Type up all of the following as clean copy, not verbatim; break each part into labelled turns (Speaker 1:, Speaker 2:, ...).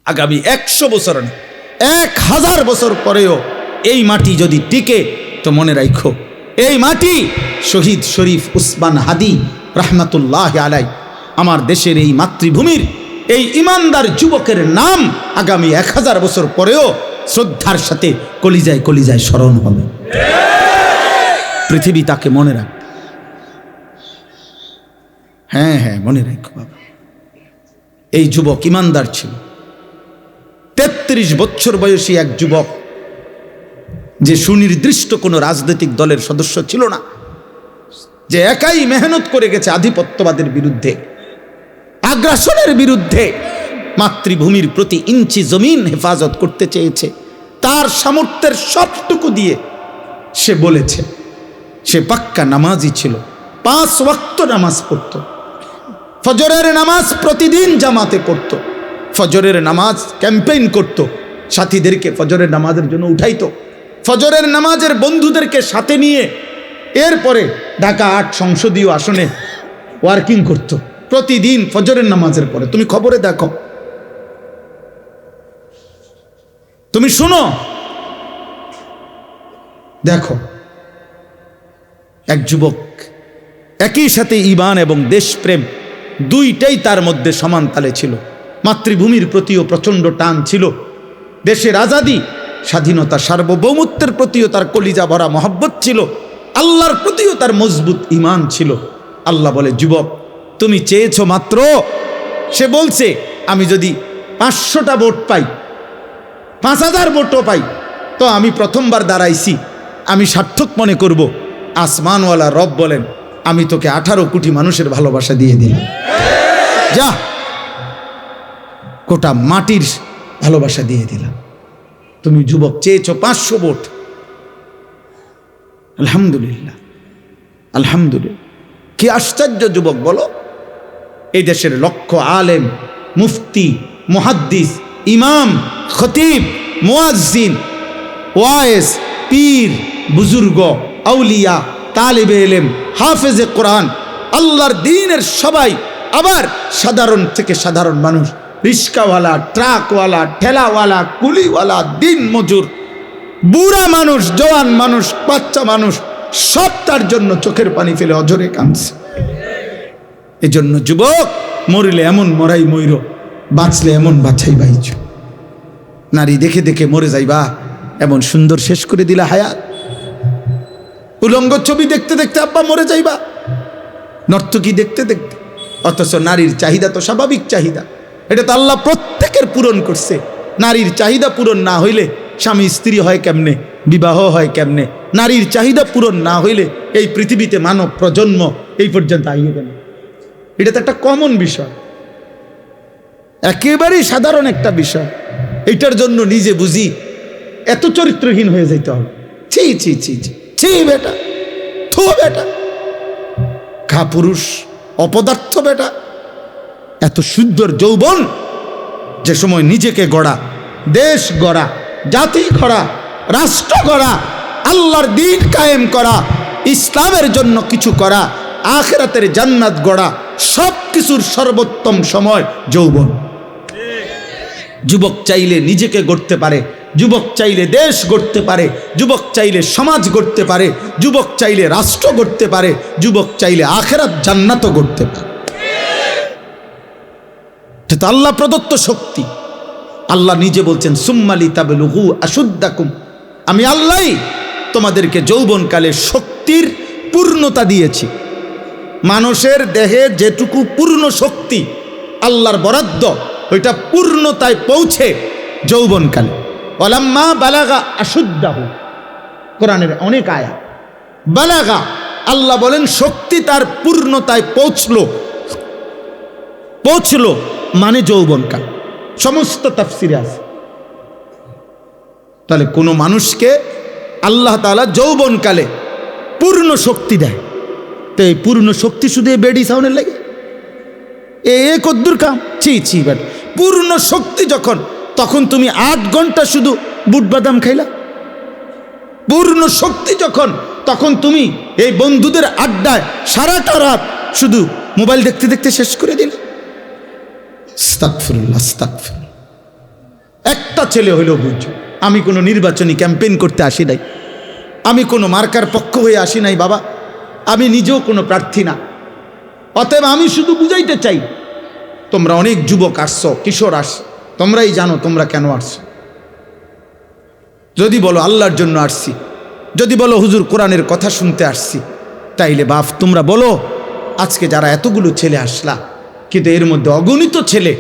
Speaker 1: আগামী 100 বছর না, 1000 বছর পরেও এই মাটি যদি টিকে, তো মনে রাখো এই মাটি শহীদ শরীফ উসমান হাদি রহমতুল্লাহ আলাই আমার দেশের এই মাতৃভূমির এই ইমানদার যুবকের নাম আগামী 1000 বছর পরেও শ্রদ্ধার সাথে কলিজায় কলিজায় স্মরণ হবে। পৃথিবী তাকে মনে রাখবে। হ্যাঁ হ্যাঁ, মনে রাখো বাবা, এই যুবক ইমানদার ছিল। 33 বছর বয়সী এক যুবক, যে সুনির্দিষ্ট কোনো রাজনৈতিক দলের সদস্য ছিল না, যে একাই মেহনত করে গেছে আধিপত্যবাদের বিরুদ্ধে, আগ্রাসনের বিরুদ্ধে, মাতৃভূমির প্রতি ইঞ্চি জমিন হেফাজত করতে চেয়েছে। তার সামর্থ্যের সবটুকু দিয়ে সে বলেছে, সে পাক্কা নামাজি ছিল, 5 ওয়াক্ত নামাজ পড়ত, ফজরের নামাজ প্রতিদিন জামাতে পড়ত, ফজরের নামাজ ক্যাম্পেইন করত, সাথীদেরকে ফজরের নামাজের জন্য উঠাইতো, ফজরের নামাজের বন্ধুদেরকে সাথে নিয়ে এরপরে ঢাকা 8 সংসদীয় আসনে ওয়ার্কিং করত প্রতিদিন ফজরের নামাজের পরে। তুমি খবরে দেখো, তুমি শুনো, দেখো এক যুবক একই সাথে ঈমান এবং দেশপ্রেম দুইটাই তার মধ্যে সমান তালে ছিল। মাতৃভূমির প্রতিও প্রচণ্ড টান ছিল, দেশের আজাদি স্বাধীনতা সার্বভৌমত্বের প্রতিও তার কলিজা ভরা মহব্বত ছিল, আল্লাহর প্রতিও তার মজবুত ঈমান ছিল। আল্লাহ বলে, যুবক তুমি চেয়েছো মাত্র, সে বলছে আমি যদি 500টা ভোট পাই, 5000 ভোটও পাই, তো আমি প্রথমবার দাঁড়াইছি, আমি সার্থক মনে করব। আসমানওয়ালা রব বলেন, আমি তোকে 18 কোটি মানুষের ভালোবাসা দিয়ে দিলাম, যা গোটা মাটির ভালোবাসা দিয়ে দিলাম। তুমি যুবক চেয়েছো 500 ভোট, আলহামদুলিল্লাহ আলহামদুলিল্লাহ। কি আশ্চর্য যুবক বলো, এই দেশের লক্ষ আলেম, মুফতি, মুহাদ্দিস, ইমাম, খতিব, মুয়াজ্জিন, ওয়াইজ, পীর, বুজুর্গ, আউলিয়া, তালিবে ইলম, হাফেজে কোরআন, আল্লাহর দ্বীনের সবাই, আবার সাধারণ থেকে সাধারণ মানুষ, রিস্কাওয়ালা, ট্রাকওয়ালা, ঠেলাওয়ালা, কুলিওয়ালা, দিন মজুর, বুড়া মানুষ, জওয়ান মানুষ, বাচ্চা মানুষ, সব তার জন্য চোখের পানি ফেলে অঝরে কাঁদছে। এজন্য যুবক, মরিলে এমন মরাই মইর, বাঁচলে এমন বাছাই বাইছ। নারী দেখে দেখে মরে যাইবা, এমন সুন্দর শেষ করে দিলা হায়াত। উলঙ্গ ছবি দেখতে দেখতে আব্বা মরে যাইবা, নর্তকী দেখতে দেখতে। অথচ নারীর চাহিদা তো স্বাভাবিক চাহিদা, এটা তো আল্লাহ প্রত্যেকের পূরণ করছে। নারীর চাহিদা পূরণ না হইলে স্বামী স্ত্রী হয় কেমনে, বিবাহ হয় কেমনে? নারীর চাহিদা পূরণ না হইলে এই পৃথিবীতে মানব প্রজন্ম এই পর্যন্ত আইয়ে গেল। এটা তো একটা কমন বিষয়, একেবারেই সাধারণ একটা বিষয়। এইটার জন্য নিজে বুঝি এত চরিত্রহীন হয়ে যাইতে হবে? ছি ছি ছি ছি ছি বেটা, থো বেটা, খা পুরুষ, অপদার্থ বেটা। এত সুন্দর যৌবন, যে সময় নিজেকে গড়া, দেশ গড়া, জাতি গড়া, রাষ্ট্র গড়া, আল্লাহর দ্বীন কায়েম করা, ইসলামের জন্য কিছু করা, আখিরাতের জান্নাত গড়া, সব কিছুর সর্বোত্তম সময় যৌবন। যুবক চাইলে নিজেকে গড়তে পারে, যুবক চাইলে দেশ গড়তে পারে, যুবক চাইলে সমাজ গড়তে পারে, যুবক চাইলে রাষ্ট্র গড়তে পারে, যুবক চাইলে আখিরাত জান্নাতও গড়তে পারে। এটা আল্লাহ প্রদত্ত শক্তি। আল্লাহ নিজে বলছেন, সুম্মালি তাবলুগু আশুদ্দাকুম, আমি আল্লাহ তোমাদেরকে যৌবনকালে শক্তির পূর্ণতা দিয়েছি। মানুষের দেহে যেটুকু পূর্ণ শক্তি আল্লাহর বরাদ্দ, ওইটা পূর্ণতায় পৌঁছে যৌবনকালে। ওয়ালাম্মা বালাগা আশুদ্দাহু, কোরআনের অনেক আয়াত। বালাগা, আল্লাহ বলেন শক্তি তার পূর্ণতায় পৌঁছলো মানে যৌবনকাল। সমস্ত তাফসিরে আছে। তাহলে কোনো মানুষকে আল্লাহ তাআলা যৌবনকালে পূর্ণ শক্তি দেয়, তো এই পূর্ণ শক্তি শুধু বেডি সাউনের লাগে এ কদ্দুর কাম? ছি ছি বেট, পূর্ণ শক্তি যখন, তখন তুমি 8 ঘন্টা শুধু বুট বাদাম খাইলা। পূর্ণ শক্তি যখন, তখন তুমি এই বন্ধুদের আড্ডায় সারাটা রাত শুধু মোবাইল দেখতে দেখতে শেষ করে দিলে। আস্তাগফিরুল্লাহ, আস্তাগফিরুল্লাহ। একটা ছেলে হইলেও বুঝছো, আমি কোনো নির্বাচনী ক্যাম্পেইন করতে আসি নাই, আমি কোনো মার্কার পক্ষ হয়ে আসি নাই বাবা, আমি নিজেও কোনো প্রার্থী না। অতএব আমি শুধু বুঝাইতে চাই, তোমরা অনেক যুবক আসছো, কিশোর আসছো, তোমরাই জানো তোমরা কেন আসছো। যদি বলো আল্লাহর জন্য আসছি, যদি বলো হুজুর কোরআনের কথা শুনতে আসছি, তাইলে বাপ তোমরা বলো আজকে যারা এতগুলো ছেলে আসলা, কিন্তু এর মধ্যে অগণিত ছেলে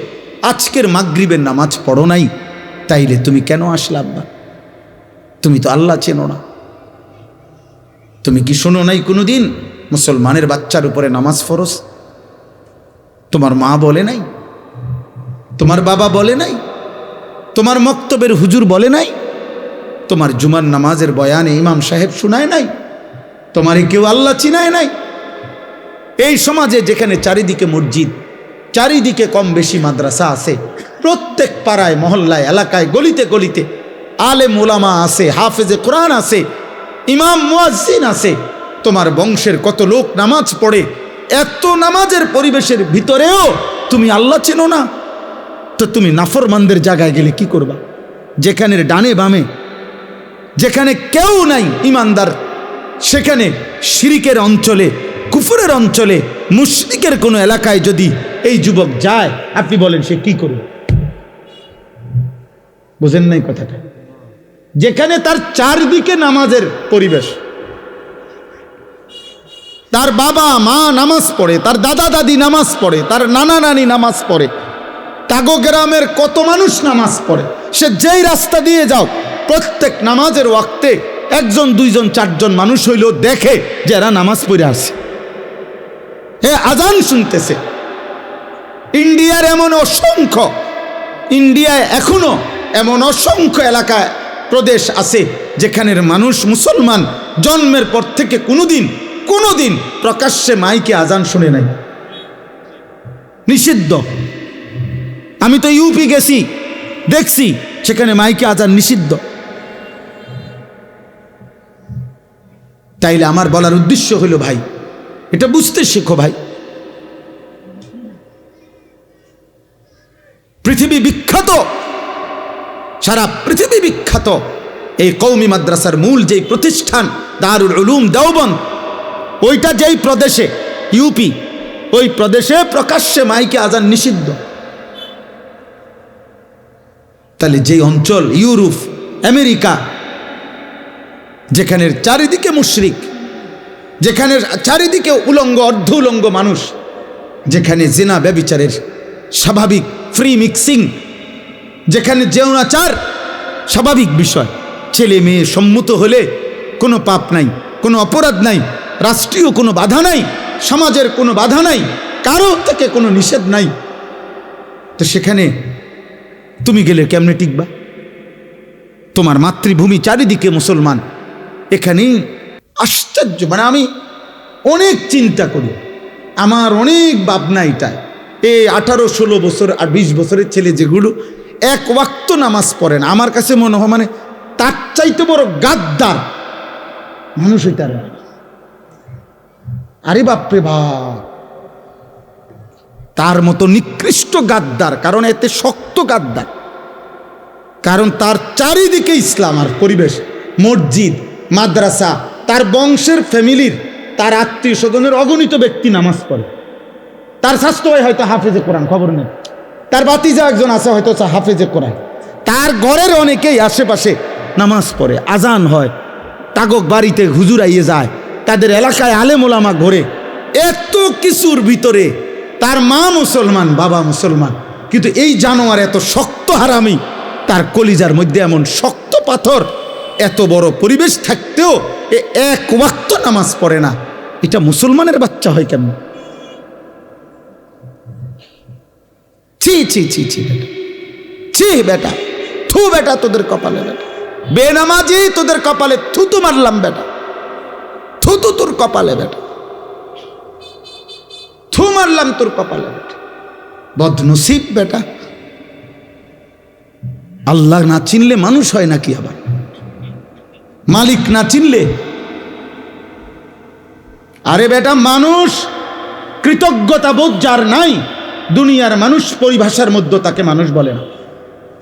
Speaker 1: আজকের মাগরিবের নামাজ পড়ো নাই, তাইলে তুমি কেন আসলা আব্বা? তুমি তো আল্লাহ চেনো না। তুমি কি শোনো নাই কোনোদিন মুসলমানের বাচ্চার উপরে নামাজ ফরজ? তোমার মা বলে নাই, তোমার বাবা বলে নাই, তোমার মক্তবের হুজুর বলে নাই, তোমার জুমার নামাজের বয়ানে ইমাম সাহেব শুনায় নাই, তোমারে কেউ আল্লাহ চিনায় নাই? এই সমাজে যেখানে চারিদিকে মসজিদ, চারিদিকে কম বেশি মাদ্রাসা আছে, প্রত্যেক পাড়ায় মহল্লায় এলাকায় গলিতে গলিতে আলেম ওলামা আছে, হাফেজে কোরআন আছে, ইমাম মুয়াজ্জিন আছে, তোমার বংশের কত লোক নামাজ পড়ে, এত নামাজের পরিবেশের ভিতরেও তুমি আল্লাহ চেনো না, তো তুমি নাফরমানদের জায়গায় গেলে কি করবা? যেখানে ডানে বামে যেখানে কেউ নাই ইমানদার, সেখানে শিরিকের অঞ্চলে, কুফরের অঞ্চলে, মুশরিকের কোনো এলাকায় যদি এই যুবক যায়, আপনি বলেন সে কি করবে? বুঝেন নাই কথাটা? যেখানে তার চারদিকে নামাজের পরিবেশ, তার বাবা মা নামাজ পড়ে, তার দাদা দাদি নামাজ পড়ে, তার নানা নানি নামাজ পড়ে, তাগো গ্রামের কত মানুষ নামাজ পড়ে, সে যেই রাস্তা দিয়ে যাও প্রত্যেক নামাজের ওয়াক্তে একজন দুইজন চারজন মানুষ হইলেও দেখে যে এরা নামাজ পড়ে আসে, হে আজান শুনতেছে। ইন্ডিয়ার এমন অসংখ্য, ইন্ডিয়ায় এখনো এমন অসংখ্য এলাকায় প্রদেশ আছে যেখানের মানুষ মুসলমান জন্মের পর থেকে কোনোদিন প্রকাশ্যে মাইকে আজান শুনে নাই, নিষিদ্ধ। আমি তো ইউপি গেছি, দেখছি সেখানে মাইকে আজান নিষিদ্ধ। তাইলে আমার বলার উদ্দেশ্য হলো ভাই, এটা বুঝতে শেখো ভাই। পৃথিবী বিখ্যাত, সারা পৃথিবী বিখ্যাত এই কওমি মাদ্রাসার মূল যেই প্রতিষ্ঠান দারুল উলুম দেওবন্দ, ওইটা যেই প্রদেশে, ইউপি, ওই প্রদেশে প্রকাশ্যে মাইকে আজান নিষিদ্ধ। তাহলে যেই অঞ্চল ইউরোপ, আমেরিকা, যেখানের চারিদিকে মুশরিক, যেখানে চারিদিকে উলঙ্গ অর্ধ উলঙ্গ মানুষ, যেখানে জিনা ব্যভিচারের স্বাভাবিক ফ্রি মিক্সিং, যেখানে যৌনাচার স্বাভাবিক বিষয়, ছেলে মেয়ে সম্মত হলে কোনো পাপ নাই, কোনো অপরাধ নাই, রাষ্ট্রীয় কোনো বাধা নাই, সমাজের কোনো বাধা নাই, কারো থেকে কোনো নিষেধ নাই, তো সেখানে তুমি গেলে কেমনে টিকবা? তোমার মাতৃভূমি চারিদিকে মুসলমান, এখানেই আশ্চর্য। মানে আমি অনেক চিন্তা করি, আমার অনেক ভাবনা এটা, এই 18-16 বছর আর 20 বছরের ছেলে যেগুলো এক ওয়াক্ত নামাজ পড়ে না, আমার কাছে মনে হয় মানে তার চাইতে বড় গাদ্দার মানুষ হইতে পারে। আরে বাপরে বাপ, তার মতো নিকৃষ্ট গাদ্দার, কারণ এতে শক্ত গাদ্দার, কারণ তার চারিদিকে ইসলাম আর পরিবেশ, মসজিদ, মাদ্রাসা, তার বংশের ফ্যামিলির, তার আত্মীয় স্বজনের অগণিত ব্যক্তি নামাজ পড়ে, তার স্বাস্থ্য ভাই হয়তো হাফেজে কোরআন, খবর নেই, তার বাতিজা একজন আছে হয়তো হাফেজে কোরআন, তার ঘরের অনেকেই আশেপাশে নামাজ পড়ে, আজান হয়, তাগক বাড়িতে হুজুর আইয়ে যায়, তাদের এলাকায় আলেম ওলামা ঘোরে, এত কিছুর ভিতরে তার মা মুসলমান, বাবা মুসলমান, কিন্তু এই জানোয়ার এত শক্ত হারামি, তার কলিজার মধ্যে এমন শক্ত পাথর, এত বড় পরিবেশ থাকতেও এক ওয়াক্ত নামাজ পড়ে না। এটা মুসলমানের বাচ্চা হয় কেমন? ছি ছি ছি ছি বেটা, ছি বেটা, থু বেটা তোদের কপালে, বেটা বেনামাজি তোদের কপালে থুতু মারলাম বেটা, থুতু তোর কপালে বেটা, থু মারলাম তোর কপালে বেটা, বদনসিব বেটা। আল্লাহ না চিনলে মানুষ হয় নাকি? আবার মালিক না চিনলে? আরে বেটা, মানুষ কৃতজ্ঞতা বোধ যার নাই, দুনিয়ার মানুষ পরিভাষার মধ্যে তাকে মানুষ বলে না।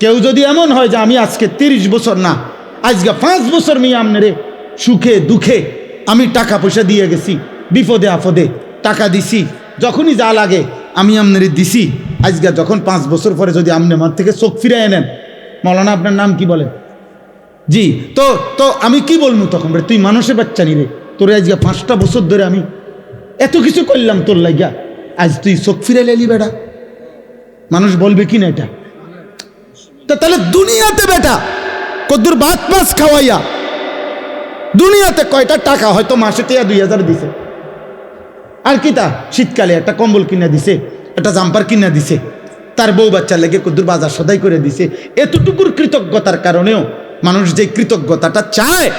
Speaker 1: কেউ যদি এমন হয় যে আমি আজকে 30 বছর না, আজকে 5 বছর মেয়ে আমনেরে সুখে দুঃখে আমি টাকা পয়সা দিয়ে গেছি, বিপদে আপদে টাকা দিছি, যখনই যা লাগে আমি আমনেরে দিছি, আজকে যখন 5 বছর পরে যদি আমনে আমার থেকে চোখ ফিরে নেন, মৌলানা আপনার নাম কি বলেন? জি, তো তো আমি কি বলবো তখন? তুই মানুষের বাচ্চা নি রে, তোরে আজকে 5টা বছর ধরে আমি এত কিছু করলাম তোর লাগিয়া, আজ তুই চোখ ফিরে লেলি বেটা। মানুষ বলবে কি না এটা? তাহলে দুনিয়াতে বেটা কদ্দুর ভাত মাছ খাওয়াইয়া দুনিয়াতে কয়টা টাকা, হয়তো মাসে 2000 দিছে, আর কি তা শীতকালে একটা কম্বল কিনা দিছে, একটা জাম্পার কিনা দিছে, তার বউ বাচ্চা লেগে কদ্দুর বাজার সদাই করে দিছে। এতটুকুর কৃতজ্ঞতার কারণেও মানুষ যে কৃতজ্ঞতাটা চায়,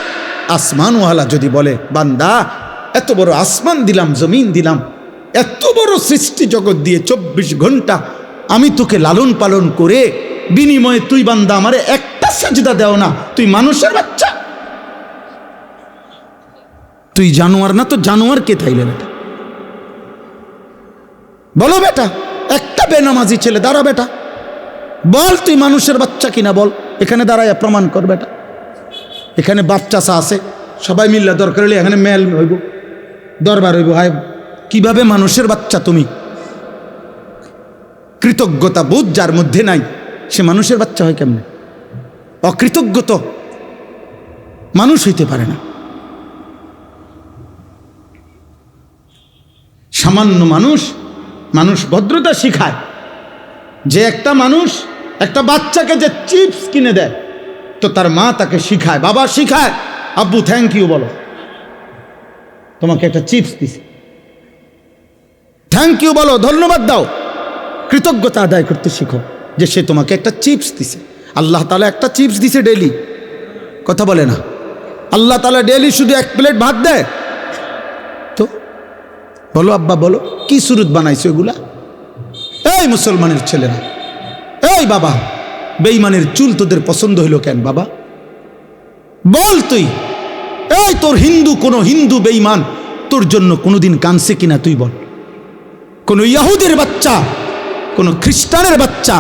Speaker 1: আসমানওয়ালা যদি বলে বান্দা এত বড় আসমান দিলাম, জমিন দিলাম, এত বড় সৃষ্টি জগৎ দিয়ে 24 ঘন্টা আমি তোকে লালন পালন করে বিনিময়ে তুই বান্দা আমারে একটা সাজদা দেও না, তুই মানুষের বাচ্চা, তুই জানোয়ার না? তো জানোয়ার কে থাইলে বেটা? বলো বেটা, একটা বেনামাজি ছেলে দাঁড়া বেটা, বল তুই মানুষের বাচ্চা কিনা বল, এখানে দাঁড়ায় প্রমাণ কর বেটা। এখানে বাচ্চা আছে, সবাই মিললে দরকার হলে এখানে মেল হইব, দরবার হইব, হায় কিভাবে মানুষের বাচ্চা তুমি? কৃতজ্ঞতা বোধ যার মধ্যে নাই, সে মানুষের বাচ্চা হয় কেমনে? অকৃতজ্ঞ তো মানুষ হইতে পারে না। সামান্য মানুষ ভদ্রতা শিখায়। যে একটা মানুষ একটা বাচ্চাকে যে চিপস কিনে দেয়, তো তার মা তাকে শিখায়, বাবা শিখায়, আব্বু থ্যাংক ইউ বলো, তোমাকে একটা চিপস দিছে, থ্যাংক ইউ বলো, ধন্যবাদ দাও, কৃতজ্ঞতা আদায় করতে শিখো যে সে তোমাকে একটা চিপস দিছে। আল্লাহ তাআলা একটা চিপস দিছে ডেলি, কথা বলে না? আল্লাহ তাআলা ডেলি শুধু 1 প্লেট ভাত দেয়? তো বলো আব্বা বলো, কি সুরত বানাইছো এগুলা? এই মুসলমানের ছেলেরা, এই বাবা, বেঈমানের চুল তোদের পছন্দ হইল কেন বাবা? বল তুই, এই তোর কোন হিন্দু বেঈমান তোর জন্য কোনোদিন কাঁদছে কিনা তুই বল? কোন ইহুদির বাচ্চা, কোন খ্রিস্টানের বাচ্চা,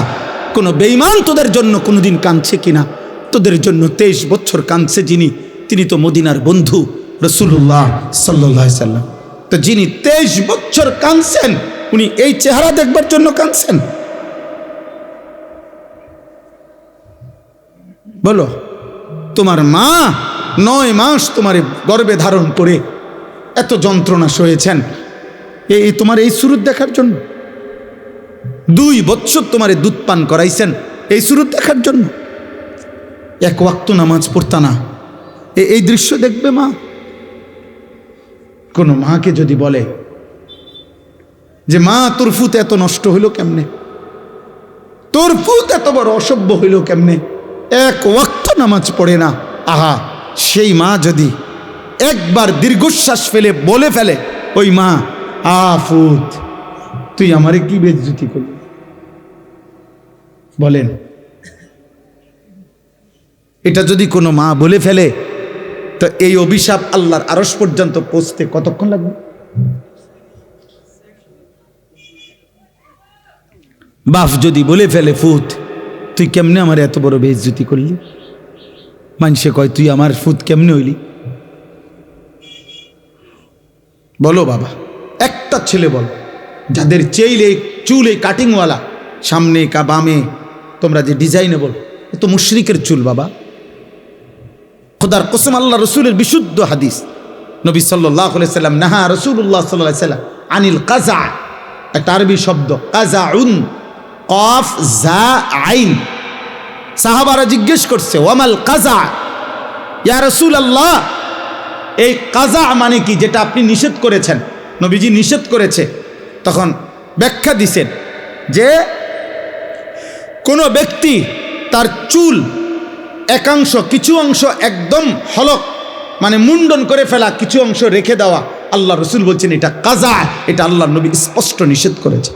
Speaker 1: কোন বেঈমান তোদের জন্য কোনোদিন কাঁদছে কিনা? তোদের জন্য 23 বছর কাঁদছে যিনি, তিনি তো মদিনার বন্ধু রাসূলুল্লাহ সাল্লাল্লাহু আলাইহি সাল্লাম। তো যিনি 23 বছর কাঁদছেন, উনি এই চেহারা দেখবার জন্য কাঁদছেন? বলো, তোমার মা 9 মাস তোমার গর্ভে ধারণ করে এত যন্ত্রণা সয়েছেন এই তোমার এই সুরত দেখার জন্য? 2 বছর তোমার দুধ পান করাইছেন এই সুরত দেখার জন্য? 1 ওয়াক্ত নামাজ পড়তা না, এই দৃশ্য দেখবে মা? কোন মাকে যদি বলে যে মা তোর ফুত এত নষ্ট হইল কেমনে, তোর ফুত এত বড় অসভ্য হইল কেমনে, 1 ওয়াক্ত নামাজ পড়ে না, আহা, সেই মা যদি একবার দীর্ঘশ্বাস ফেলে বলে ফেলে, ওই মা, ফুত তুই আমারে কি বেইজ্জতি করলি, বলেন? এটা যদি কোনো মা বলে ফেলে, তো এই অভিশাপ আল্লাহর আরশ পর্যন্ত পৌঁছতে কতক্ষণ লাগবে? বাপ যদি বলে ফেলে, ফুত তুই কেমনে আমার এত বড় বেইজ্জতি করলি, মানুষে কয় তুই আমার ফুত কেমনে হইলি? বলো বাবা, একটা ছেলে বল যাদের চুল এই কাটিংওয়ালা, সামনে কা বামে তোমরা যে ডিজাইনেবল, এ তো মুশরিকের চুল বাবা। খোদার কসম, আল্লাহ রসুলের বিশুদ্ধ হাদিস, নবী সাল্লাল্লাহু আলাইহি সাল্লাম, নাহা রাসূলুল্লাহ সাল্লাল্লাহু আলাইহি সাল্লাম আনিল কাযা, একটা আরবি শব্দ, কাযাউন, কফ জা আইন। সাহাবারা জিজ্ঞেস করছে, ওয়ামাল কাযা ইয়া রাসূলুল্লাহ, এই কাযা মানে কি, যেটা আপনি নিষেধ করেছেন, নবীজি নিষেধ করেছে? তখন ব্যাখ্যা দিছেন যে কোনো ব্যক্তি তার চুল একাংশ, কিছু অংশ একদম হলক মানে মুন্ডন করে ফেলা, কিছু অংশ রেখে দেওয়া, আল্লাহ রসুল বলছেন এটা কাযা, এটা আল্লাহ নবী স্পষ্ট নিষেধ করেছে।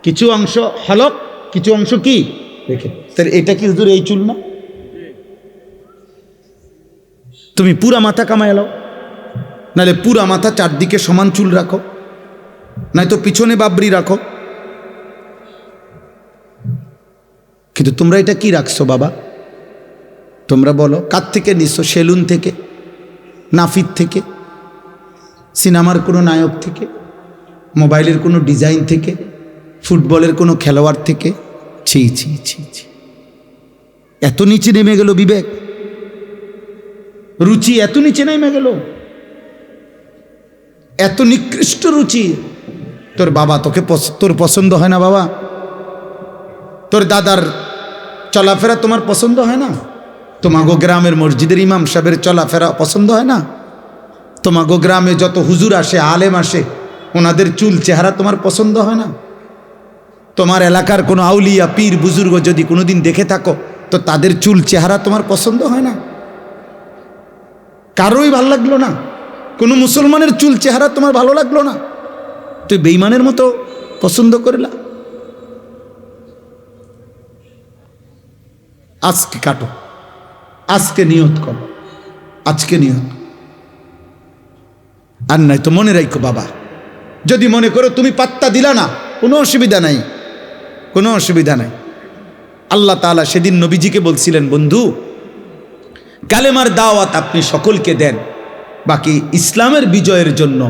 Speaker 1: কিছু অংশ হলক, কিছু অংশ কি রেখে, এটা কি হুজুর এই চুল না? তুমি পুরা মাথা কামায় এলো, নাহলে পুরা মাথা চারদিকে সমান চুল রাখো, নয়তো পিছনে বাবরি রাখো। কিন্তু তোমরা এটা কি রাখছো বাবা? তোমরা বলো, কার থেকে নিছো? সেলুন থেকে, নাফিদ থেকে, সিনেমার কোনো নায়ক থেকে, মোবাইলের কোনো ডিজাইন থেকে, ফুটবলের কোনো খেলোয়াড় থেকে? ছি ছি ছি ছি, এত নিচে নেমে গেল বিবেক, রুচি এত নিচে নেমে গেল, এত নিকৃষ্ট রুচি। তোর বাবা তোর পছন্দ হয় না বাবা? তোর দাদার চলাফেরা তোমার পছন্দ হয় না? তোমাগো গ্রামের মসজিদের ইমাম সাহেবের চলাফেরা পছন্দ হয় না? তোমাগো গ্রামে যত হুজুর আসে, আলেম আসে, ওনাদের চুল চেহারা তোমার পছন্দ হয় না? তোমার এলাকার কোনো আউলিয়া পীর বুজুর্গ যদি কোনোদিন দেখে থাকো, তো তাদের চুল চেহারা তোমার পছন্দ হয় না? কারোই ভালো লাগলো না? কোনো মুসলমানের চুল চেহারা তোমার ভালো লাগলো না? তুই বেঈমানের মতো পছন্দ করলা। আজকে কাটো, আজকে নিয়ত করো, আজকে নিয়ত। আর নাই তো মনে রাখো বাবা, যদি মনে করো তুমি পাত্তা দিলা না, কোনো অসুবিধা নাই, কোনো অসুবিধা নাই। আল্লাহ তাআলা সেদিন নবীজিকে বলছিলেন, বন্ধু কালেমার দাওয়াত আপনি সকলকে দেন, বাকি ইসলামের বিজয়ের জন্য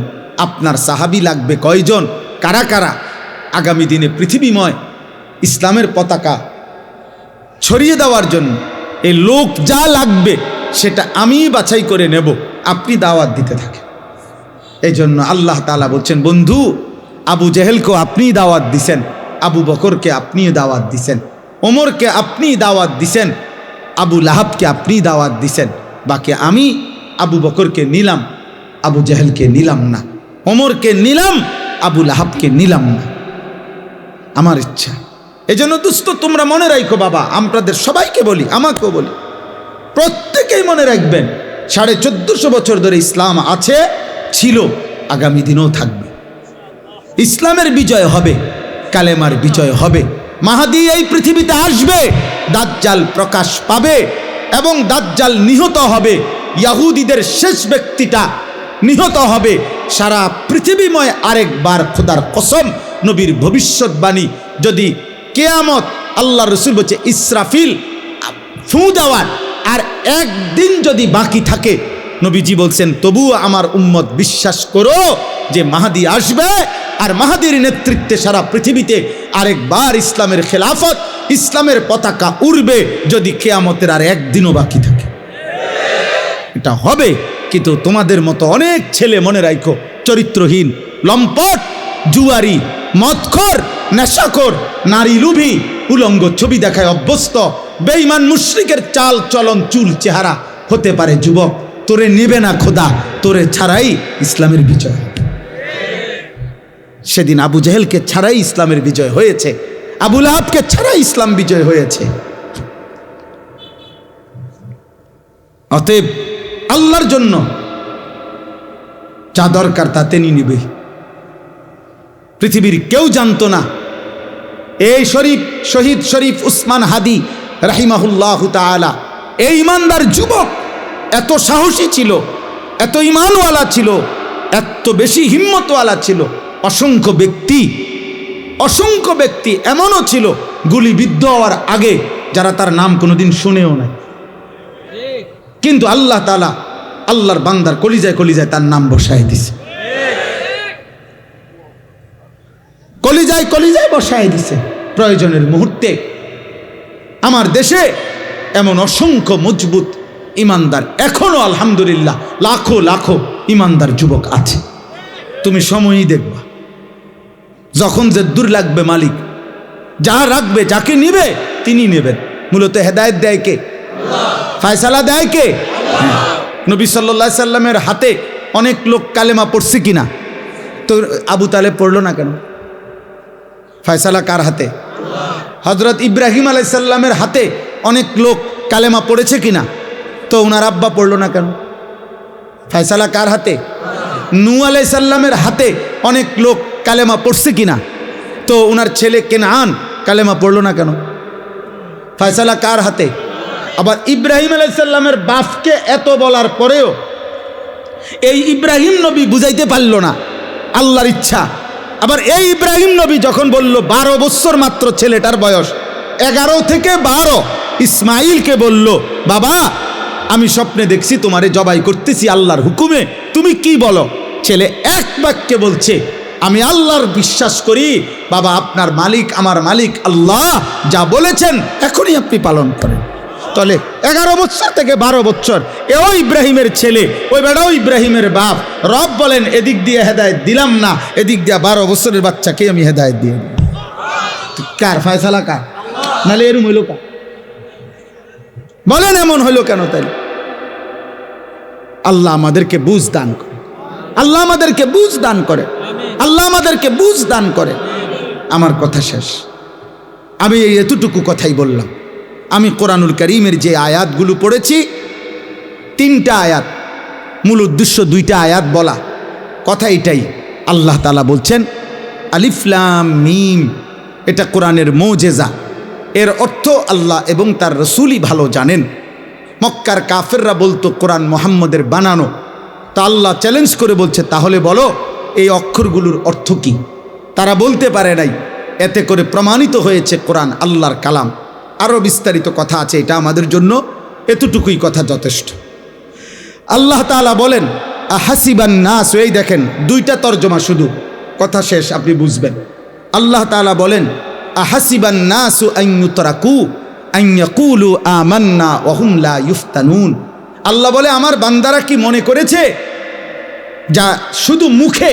Speaker 1: আপনার সাহাবী লাগবে কয়জন, কারা কারা আগামী দিনে পৃথিবীময় ইসলামের পতাকা ছড়িয়ে দেওয়ার জন্য এই লোক যা লাগবে সেটা আমি বাছাই করে নেব, আপনি দাওয়াত দিতে থাকেন। এই জন্য আল্লাহ তাআলা বলছেন, বন্ধু আবু জেহেলকে আপনি দাওয়াত দিছেন, আবু বকরকে আপনি দাওয়াত দিছেন, ওমরকে আপনি দাওয়াত দিছেন, আবু লাহাবকে আপনি দাওয়াত দিছেন, বাকি আমি আবু বকরকে নিলাম, আবু জেহেলকে নিলাম না, ওমরকে নিলাম, আবু লাহাবকে নিলাম না। আমার ইচ্ছা। এই জন্য দোস্ত তোমরা মনে রাখো বাবা, আপনাদের সবাইকে বলি, আমাকেও বলি, প্রত্যেকেই মনে রাখবেন 1450 বছর ধরে ইসলাম আছে, ছিল, আগামী দিনেও থাকবে। ইসলামের বিজয় হবে, কালেমার বিজয় হবে। মাহাদি এই পৃথিবীতে আসবে, দাজ্জাল প্রকাশ পাবে এবং দাজ্জাল নিহত হবে। ইয়াহুদীদের শেষ ব্যক্তিটা নিহত হবে। সারা পৃথিবীময় আরেকবার খোদার কসম, নবীর ভবিষ্যৎবাণী, যদি কিয়ামত, আল্লাহ রসুল বলছে ইসরাফিল ফু দেওয়ার আর একদিন যদি বাকি থাকে, নবীজি বলছেন তবুও আমার উম্মত বিশ্বাস করো যে মাহাদি আসবে, আর মাহাদির নেতৃত্বে সারা পৃথিবীতে আরেকবার ইসলামের খেলাফত, ইসলামের পতাকা উড়বে, যদি কিয়ামতের আর একদিনও বাকি থাকে। এটা হবে। কিন্তু তোমাদের মতো অনেক ছেলে মনে রাখো, চরিত্রহীন, লম্পট, জুয়ারি, মদখোর, নেশাখোর, নারী লুভী, উলঙ্গ ছবি দেখায় অভ্যস্ত, বেঈমান মুশরিকের চাল চলন, চুল চেহারা হতে পারে যুবক, তোরে নেবে না খোদা, তোরে ছাড়াই ইসলামের বিজয়। সেদিন আবু জেহেলকে ছাড়াই ইসলামের বিজয় হয়েছে, আবু লাহাবকে ছাড়াই ইসলাম বিজয় হয়েছে। অতএব আল্লাহর জন্য যা দরকার তা তিনি নিবে। পৃথিবীর কেউ জানতো না এই শহীদ শরীফ উসমান হাদি রাহিমাহুল্লাহু তাআলা, এই ইমানদার যুবক এত সাহসী ছিল, এত ইমানওয়ালা ছিল, এত বেশি হিম্মতওয়ালা ছিল। অসংখ্য ব্যক্তি এমনও ছিল গুলিবিদ্ধ হওয়ার আগে যারা তার নাম কোনোদিন শুনেও নাই, কিন্তু আল্লাহ তাআলা আল্লাহর বান্দার কলিজায় কলিজায় তার নাম বসায় দিছে, কলিজায় কলিজায় বসায় দিছে। প্রয়োজনের মুহূর্তে আমার দেশে এমন অসংখ্য মজবুত ইমানদার এখনো আলহামদুলিল্লাহ লাখো লাখো ইমানদার যুবক আছে। তুমি সময়ই দেখবা, যখন যে দূর লাগবে মালিক যা রাখবে, যাকে নিবে তিনি নেবেন। মূলত হেদায়েত দেয় কে? ফায়সালা দেয় কে? নবী সাল্লাল্লাহু আলাইহি সাল্লামের হাতে অনেক লোক কালেমা পড়ছে কিনা? তো আবু তালেব পড়লো না কেন? ফায়সালা কার হাতে? হযরত ইব্রাহিম আলাইহিস সালামের হাতে অনেক লোক কালেমা পড়েছে কিনা? তো ওনার আব্বা পড়লো না কেন? ফায়সালা কার হাতে? নূহ আলাইহিস সালামের হাতে অনেক লোক কালেমা পড়ছে কিনা? তো ওনার ছেলে কেনান কালেমা পড়লো না কেন? ফায়সালা কার হাতে? আবার ইব্রাহিম আলাইহিস সালামের বাপকে এত বলার পরেও এই ইব্রাহিম নবী বুঝাইতে পারল না আল্লাহর ইচ্ছা। আবার এই ইব্রাহিম নবী যখন বলল 12 বছর মাত্র ছেলেটার বয়স, 11 থেকে 12, ইসমাইলকে বলল, বাবা আমি স্বপ্নে দেখছি তোমারে জবাই করতেছি আল্লাহর হুকুমে, তুমি কি বলো? ছেলে এক বাক্যে বলছে, আমি আল্লাহর বিশ্বাস করি বাবা, আপনার মালিক আমার মালিক আল্লাহ, যা বলেছেন এখনই আপনি পালন করেন। তাহলে 11 বছর থেকে 12 বছর এও ইব্রাহিমের ছেলে, ওই বেটাও ইব্রাহিমের বাপ। রব বলেন এদিক দিয়ে হেদায়েত দিলাম না, এদিক দিয়ে 12 বছরের বাচ্চাকে আমি হেদায়েত দিয়ে দিই। কার ফয়সালা? কার? নাহলে এরম হইল কার? বলেন এমন হইল কেন? তাই আল্লাহ আমাদেরকে বুঝ দান করে, আল্লাহ আমাদেরকে বুঝ দান করে, আল্লাহ আমাদেরকে বুঝ দান করে। আমার কথা শেষ। আমি এই এতটুকু কথাই বললাম। আমি কোরআনুল কারীমের যে আয়াতগুলো পড়েছি, 3টা আয়াত, মূল উদ্দেশ্য 2টা আয়াত বলা। কথা এটাই, আল্লাহ তাআলা বলছেন আলিফ লাম মিম, এটা কোরআনের মুজিজা। এর অর্থ আল্লাহ এবং তার রাসূলই ভালো জানেন। মক্কার কাফেররা বলতো কোরআন মুহাম্মদের বানানো। তা আল্লাহ চ্যালেঞ্জ করে বলছে, তাহলে বলো এই অক্ষরগুলোর অর্থ কি? তারা বলতে পারে নাই। এতে করে প্রমাণিত হয়েছে কোরআন আল্লাহর কালাম। আরও বিস্তারিত কথা আছে, এটা আমাদের জন্য এতটুকুই কথা যথেষ্ট। আল্লাহ তাআলা বলেন আহাসিবান নাস, এই দেখেন 2টা তরজমা শুধু, কথা শেষ আপনি বুঝবেন। আল্লাহ তাআলা বলেন আহাসিবান নাসু আন ইউতরাকু আন ইয়াকুলু আমান্না ওয়া হুম লা ইফতানুন। আল্লাহ বলে আমার বান্দারা কি মনে করেছে যা শুধু মুখে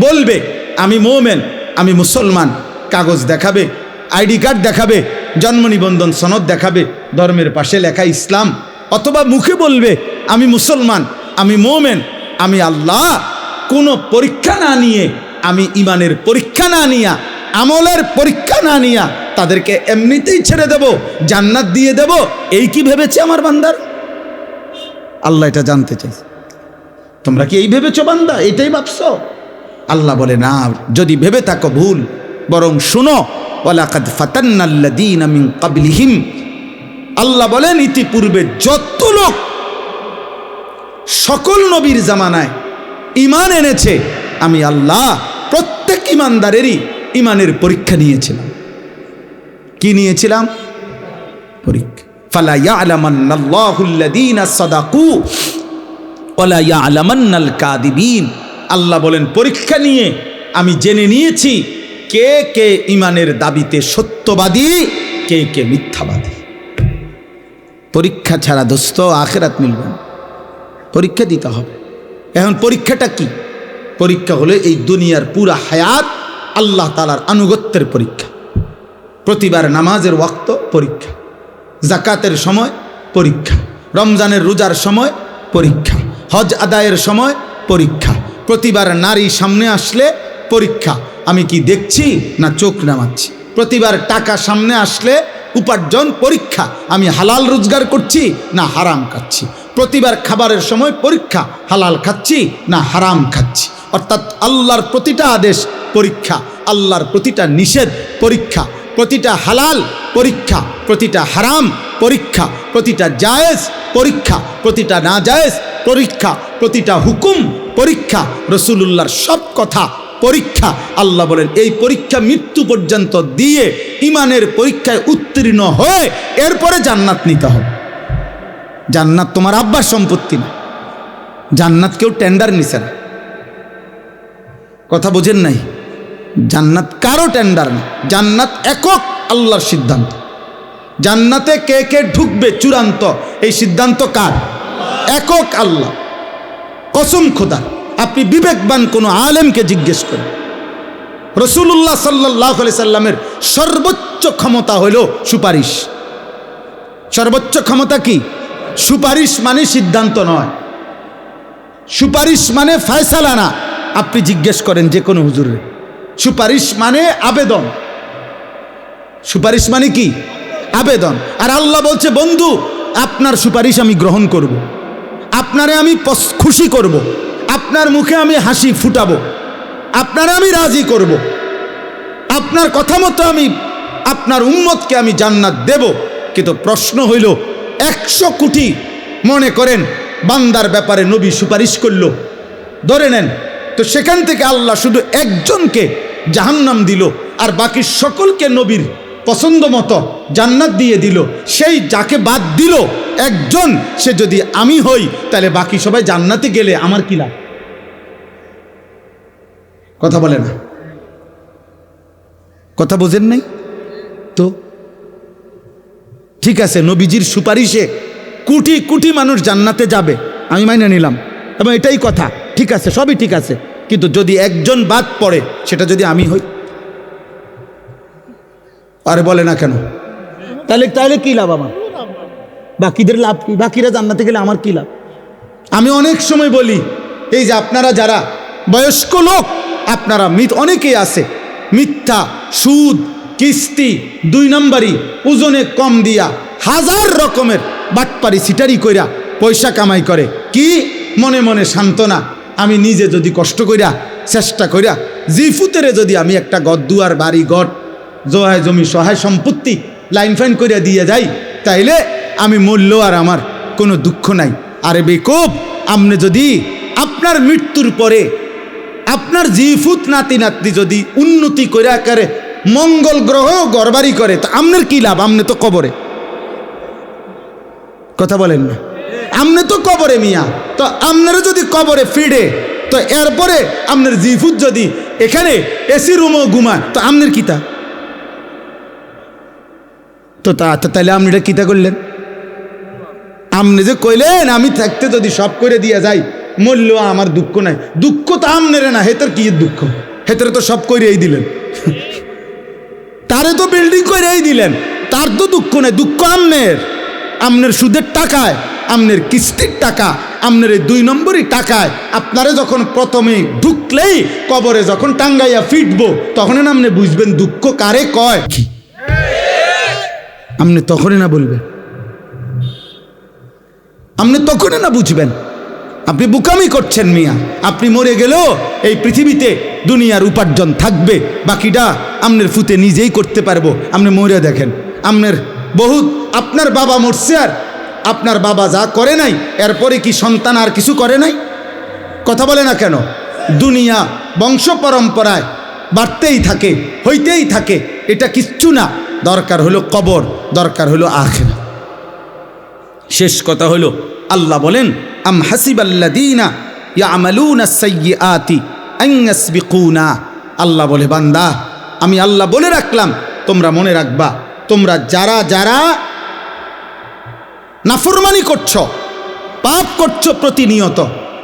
Speaker 1: বলবে আমি মুমিন, আমি মুসলমান, কাগজ দেখাবে, আইডি কার্ড দেখাবে, জন্ম নিবন্ধন সনদ দেখাবে, ধর্মের পাশে লেখা ইসলাম, অথবা মুখে বলবে আমি মুসলমান, আমি মুমিন, আমি আল্লাহ, কোনো পরীক্ষা না নিয়ে, আমি ইমানের পরীক্ষা না নিয়া, আমলের পরীক্ষা না নিয়া তাদেরকে এমনিতেই ছেড়ে দেব, জান্নাত দিয়ে দেব, এই কি ভেবেছে আমার বান্দার? আল্লাহ এটা জানতে চাইছে, তোমরা কি এই ভেবেছো বান্দা? এটাই ভাবছো? আল্লাহ বলে না, যদি ভেবে থাকো ভুল, বরং শুনো, ওয়ালাকাদ ফাতান্নাল্লাযীনা মিন ক্বাবলিহিম। আল্লাহ বলেন ইতিপূর্বে যত লোক সকল নবীর জামানায় ঈমান এনেছে, আমি আল্লাহ প্রত্যেক ঈমানদারেরই ঈমানের পরীক্ষা নিয়েছিলাম। কি নিয়েছিলাম? পরীক্ষা। ফালা ইয়ালামান্নাল্লাহুল্লাযীনা সাদাকু ওয়ালা ইয়ালামান্নাল কাযিবিন। আল্লাহ বলেন পরীক্ষা নিয়ে আমি জেনে নিয়েছি কে কে ঈমানের দাবিতে সত্যবাদী, কে কে মিথ্যাবাদী। পরীক্ষা ছাড়া দোস্ত আখিরাত মিলবে না, পরীক্ষা দিতে হবে। এখন পরীক্ষাটা কি? পরীক্ষা হলো এই দুনিয়ার পুরা হায়াত আল্লাহ তাআলার আনুগত্যের পরীক্ষা। প্রতিবার নামাজের ওয়াক্ত পরীক্ষা, যাকাতের সময় পরীক্ষা, রমজানের রোজার সময় পরীক্ষা, হজ আদায়ের সময় পরীক্ষা, প্রতিবার নারী সামনে আসলে পরীক্ষা, আমি কি দেখছি না চোখ নামাচ্ছি, প্রতিবার টাকা সামনে আসলে উপার্জন পরীক্ষা, আমি হালাল রোজগার করছি না হারাম খাচ্ছি, প্রতিবার খাবারের সময় পরীক্ষা, হালাল খাচ্ছি না হারাম খাচ্ছি। অর্থাৎ আল্লাহর প্রতিটা আদেশ পরীক্ষা, আল্লাহর প্রতিটা নিষেধ পরীক্ষা, প্রতিটা হালাল পরীক্ষা, প্রতিটা হারাম পরীক্ষা, প্রতিটা জায়েজ পরীক্ষা, প্রতিটা না জায়েজ পরীক্ষা, প্রতিটা হুকুম পরীক্ষা, রাসূলুল্লাহর সব কথা পরীক্ষা। আল্লাহ বলেন এই পরীক্ষা মৃত্যু পর্যন্ত দিয়ে ঈমানের পরীক্ষায় উত্তীর্ণ হয়ে এরপরে জান্নাত নিতে হবে। জান্নাত তোমার আব্বার সম্পত্তি না, জান্নাত কেউ টেন্ডার নিছে না, কথা বোঝেন নাই? জান্নাত কারো টেন্ডার না, জান্নাত একক আল্লাহর সিদ্ধান্ত। জান্নাতে কে কে ঢুকবে চূড়ান্ত এই সিদ্ধান্ত কার? একক আল্লাহ। কসম খোদা, আপনি বিবেকবান কোনো আলেমকে জিজ্ঞেস করেন, রাসূলুল্লাহ সাল্লাল্লাহু আলাইহি সাল্লামের সর্বোচ্চ ক্ষমতা হইল সুপারিশ। সর্বোচ্চ ক্ষমতা কি? সুপারিশ মানে সিদ্ধান্ত নয়, সুপারিশ মানে ফয়সালা না। আপনি জিজ্ঞেস করেন যে কোনো হুজুরে, সুপারিশ মানে আবেদন। সুপারিশ মানে কি? আবেদন। আর আল্লাহ বলছে বন্ধু আপনার সুপারিশ আমি গ্রহণ করব, আপনারে আমি খুশি করব, আপনার মুখে আমি হাসি ফুটাবো, আপনারে আমি রাজি করব, আপনার কথা মতো আমি আপনার উম্মতকে আমি জান্নাত দেব। কিন্তু প্রশ্ন হইল 100 কোটি মনে করেন বান্দার ব্যাপারে নবী সুপারিশ করলো, ধরে নেন, তো সেখান থেকে আল্লাহ শুধু একজনকে জাহান্নাম দিল আর বাকি সকলকে নবীর পছন্দ মতো জান্নাত দিয়ে দিল। সেই যাকে বাদ দিল একজন, সে যদি আমি হই তাহলে বাকি সবাই জান্নাতে গেলে আমার কি লাভ? কথা বলে না, কথা বোঝেন নাই তো? ঠিক আছে, নবীজির সুপারিশে কোটি কোটি মানুষ জান্নাতে যাবে, আমি মাইনে নিলাম, এবং এটাই কথা, ঠিক আছে, সবই ঠিক আছে। কিন্তু যদি একজন বাদ পড়ে, সেটা যদি আমি হই, আরে বলে না কেন? তাহলে তাহলে কি লাভ আমার? বাকিদের লাভ কি? বাকিরা জান্নাতে গেলে আমার কি লাভ? আমি অনেক সময় বলি, এই যে আপনারা যারা বয়স্ক লোক, আপনারা অনেকেই আছে মিথ্যা, সুদ, কিস্তি, 2 নম্বরি, ওজনে কম দিয়া হাজার রকমের বাটপারি সিটারি কইরা পয়সা কামাই করে। কি মনে মনে সান্ত্বনা, আমি নিজে যদি কষ্ট কইরা চেষ্টা কইরা জিফুতেরে যদি আমি একটা গদ্দুয়ার বাড়ি গড় জোহায় জমি সহায় সম্পত্তি লাইন ফাইন কইরা দিয়ে যাই, তাইলে আমি মূল্য আর আমার কোনো দুঃখ নাই। আরে বেকুব, আপনি যদি আপনার মৃত্যুর পরে আপনার জিফুত নাতি নাতনি যদি উন্নতি করে আকারে মঙ্গল গ্রহ গড়বাড়ি করে, তা আপনার কি লাভ? আপনি তো কবরে, কথা বলেন না, আপনি তো কবরে মিয়া। তো আপনারা যদি কবরে ফিরে, তো এরপরে আপনার জিফুত যদি এখানে এসি রুমও ঘুমায়, তো আপনার কিতা? তো তাহলে আপনি এটা কিতা করলেন? আপনি যে কইলেন আমি থাকতে যদি সব করে দিয়ে যাই, মূল্য আমার দুঃখ নাই। দুঃখ তো আমনেরে না, হেতের কি দুঃখ? হেতের তো সব করেই দিলেন, তারে তো বিল্ডিং করেই দিলেন, তার তো দুঃখ নাই। দুঃখ আমনের, আমনের সুদের টাকায়, আমনের কিস্তির টাকা, আমনের এই 2 নম্বরই টাকায় আপনারে যখন প্রথমে ঢুকলেই কবরে যখন টাঙ্গাইয়া ফিটবো, তখন না আপনি বুঝবেন দুঃখ কারে কয়। আপনি তখনই না বলবেন, আপনি তখনই না বুঝবেন। আপনি বুকামি করছেন মিয়া। আপনি মরে গেলেও এই পৃথিবীতে দুনিয়ার উপার্জন থাকবে, বাকিটা আপনার ফুতে নিজেই করতে পারবো। আপনি মরে দেখেন, আপনার বহুত, আপনার বাবা মরছে আর আপনার বাবা যা করে নাই, এরপরে কি সন্তান আর কিছু করে নাই? কথা বলে না কেন? দুনিয়া বংশ পরম্পরায় বাড়তেই থাকে, হইতেই থাকে, এটা কিচ্ছু না। দরকার হলো কবর, দরকার হলো আখিরাত। শেষ কথা হলো, আল্লাহ বলেন আম হাসিবাল্লাযীনা ইয়ামালুনা সাইয়্যাতি আন ইয়াসবিকুনা। আল্লাহ বলে, বান্দা আমি আল্লাহ বলে রাখলাম, তোমরা মনে রাখবা, তোমরা যারা যারা নাফরমানি করছো, পাপ করছো প্রতিনিয়ত,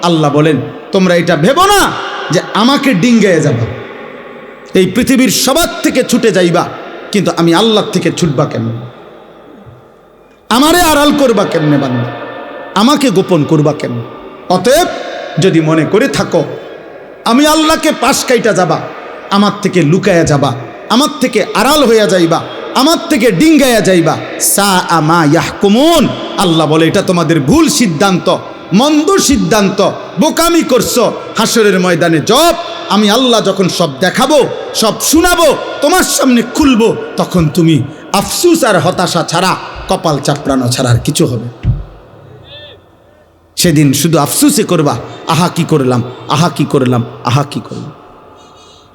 Speaker 1: আল্লাহ বলেন তোমরা এটা ভেবো না যে আমাকে ডিঙ্গায়ে যাবা, এই পৃথিবীর সবার থেকে ছুটে যাইবা, কিন্তু আমি আল্লাহর থেকে ছুটবা কেমন? আমারে আড়াল করবা কেমনে বান্দা? আমাকে গোপন করবা কেমন? অতএব যদি মনে করে থাকো আমি আল্লাহকে পাশ কাইটা যাবা, আমার থেকে লুকায়া যাবা, আমার থেকে আড়াল হইয়া যাইবা, আমার থেকে ডিঙ্গায়া যাইবা, সা আমা ইয়াহকুমুন। আল্লাহ বলে এটা তোমাদের ভুল সিদ্ধান্ত, মন্দ সিদ্ধান্ত, বোকামি করছো। হাসরের ময়দানে জব আমি আল্লাহ যখন সব দেখাবো, সব শোনাবো, তোমার সামনে খুলবো, তখন তুমি আফসুস আর হতাশা ছাড়া, কপাল চাপড়ানো ছাড়া আর কিছু হবে। সেদিন শুধু আফসুসে করবা, আহা কি করলাম, আহা কি করলাম, আহা কি করলাম।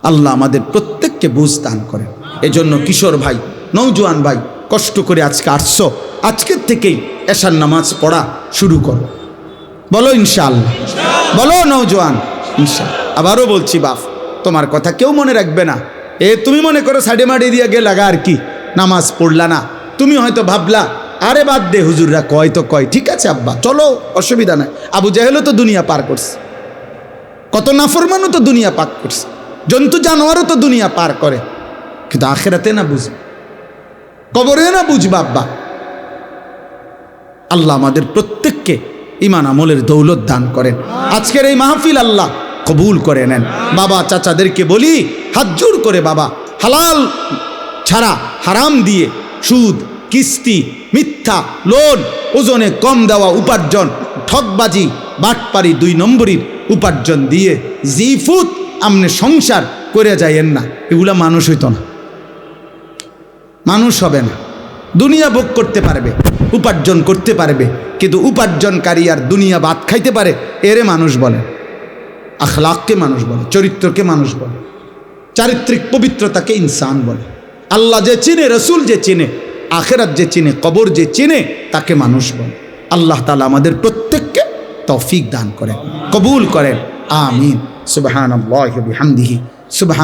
Speaker 1: আল্লাহ আমাদের প্রত্যেককে বুঝ দান করেন। এজন্য কিশোর ভাই, নওজোয়ান ভাই, কষ্ট করে আজকে আসছো, আজকের থেকেই এশার নামাজ পড়া শুরু করো। বলো ইনশাআল্লাহ, বলো নওজোয়ান ইনশাআল্লাহ। আবারও বলছি বাপ, তোমার কথা কেউ মনে রাখবে না। তুমি মনে করো সাইডে মাড়ি দিয়ে গে লাগা আর কি, নামাজ পড়লা না। তুমি হয়তো ভাবলা আরে বাদ দে, হুজুররা কয় তো কয়, ঠিক আছে আব্বা চলো, অসুবিধা নাই। আবু জাহেলও তো দুনিয়া পার করছে, কত নাফরমানও তো দুনিয়া পার করছে, জন্তু জানোয়ারও তো দুনিয়া পার করে, কিন্তু আখেরাতে না বুঝবে, কবরে না বুঝবা আব্বা। আল্লাহ আমাদের প্রত্যেককে ঈমান আমলের দৌলত দান করেন। আজকের এই মাহফিল আল্লাহ কবুল করে নেন। বাবা চাচাদেরকে বলি, হাত জোর করে বাবা, হালাল ছাড়া হারাম দিয়ে, সুদ, কিস্তি, মিথ্যা, লোন, ওজনে কম দেওয়া উপার্জন, ঠকবাজি, বাটপারি, 2 নম্বরীর উপার্জন দিয়ে জিফুত আমনে সংসার করে যাইয়েন না। এগুলা মানুষ হইতো না, মানুষ হবে না। দুনিয়া ভোগ করতে পারবে, উপার্জন করতে পারবে, কিন্তু উপার্জনকারী আর দুনিয়া ভাত খাইতে পারে, এরে মানুষ বলে। আখলাককে মানুষ বলে, চরিত্রকে মানুষ বলে, চারিত্রিক পবিত্রতাকে ইনসান বলে। আল্লাহ যে চিনে, রসুল যে চিনে, আখেরাত যে চিনে, কবর যে চিনে, তাকে মানুষ বলে। আল্লাহ তাআলা আমাদের প্রত্যেককে তৌফিক দান করেন, কবুল করেন, আমিন। সুবহানাল্লাহি ওয়া বিহামদিহি, সুবহান